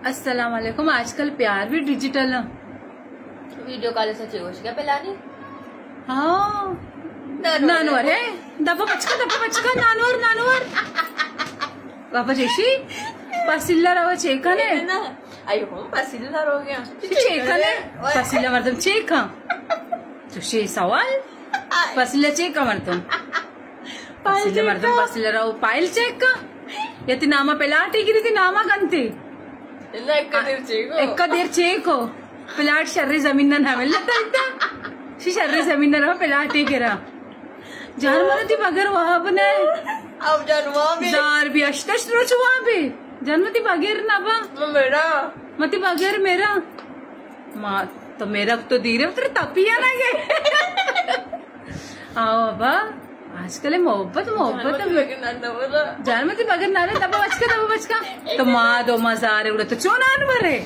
अस्सलाम वालेकुम। आजकल प्यार भी डिजिटल है। वीडियो कॉल से चाहिए क्या पहलानी? हाँ नानवर है दबा पचका नानवर बाबा जैसी पसिल्ला रवा चेकने ना आई हो पसिल्ला हो गया चेकने पसिल्ला मर्दम चेका तो शे सवाल पसिल्ला चेका मर्दम पसिल्ला मर्दम पसिल्ला राव पाइल चेका यति नामा पेलाटी गिरी नामा गंती एक्का देर चेको पिलाट शर्री जमीन ना शर्री जमीन ना पिलाटी गिरा जान मला ती बगर वहाँ बनाए अब जानवा जार भी अष्टश रोज वहाँ पे जानमती बगैर ना बा मेरा मती बगैर मेरा माँ तो मेरा तो धीरे उतर तपिया ना गए आओ बाबा आजकल मोहब्बत जानमती बगैर ना रे दबा बचका तो माँ दो मजार उड़ा तो चो नान भरे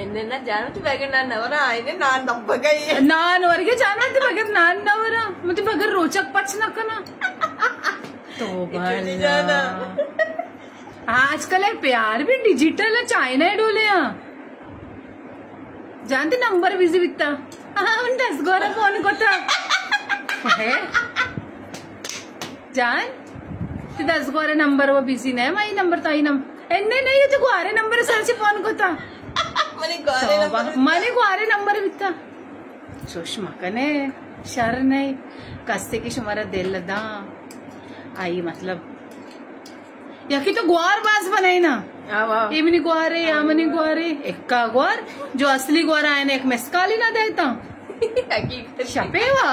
ఎన్నెన్నా జానతి బగర్ నాన్నవరా ఆయన నాన్న నవ్వగై నాన్న వరకే జానతి బగర్ నాన్నవరా మతి బగర్ रोचक पच नकना तो भला आजकल है प्यार भी डिजिटल है चाइना डोले जानते नंबर बिजी बिकता 10 गोरा फोन कोता है जान 10 गोरा नंबर वो बिजी नहीं माई नंबर ताई नंबर एन्ने नहीं तो गोरे नंबर सर से फोन कोता मने ग्वारे नंबर बिता सुषमा कने शर नहीं कस्ते की शुमारा दिल लदा आई मतलब यकी तो ग्वार बाज बनाई ना एमनी ग्वारे यामनी ग्वारे एक्का ग्वार जो असली ग्वार आए एक मेस्काली ना देता शपेवा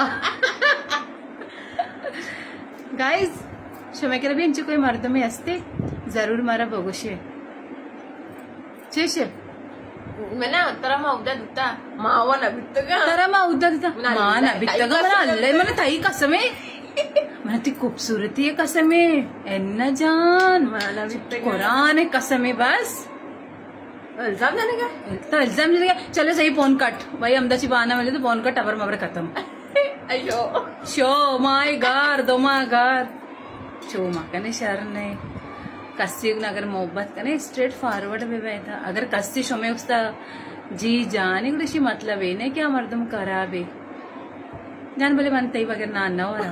गाइज शमेकर भी कोई मर्द में असते जरूर मारा बघुशे चेशे मैंने तरमा उद्या दुता मावा ना बित्तगा तरमा उद्या दुता मां ना बित्तगा मला अल्ले मला ताई कसमे मला ती खूबसूरती है कसमे एन्ना जान मला बित्तगा कुरान है कसमे बस इल्जाम देने का तो इल्जाम देने का चलो सही फोन कट भाई अमदाची बहाना मिले तो फोन कट अबर मबर खत्म अयो शो माय गार दो मा गार शो मा कने शर नहीं कस्सी अगर मोहब्बत कने स्ट्रेट फॉरवर्ड में बैठा अगर कस्सी शोमे उसका जी जाने गुड़शी मतलब है ना क्या मर्दम करा बे जान बोले मन तई वगैरह ना हो रहा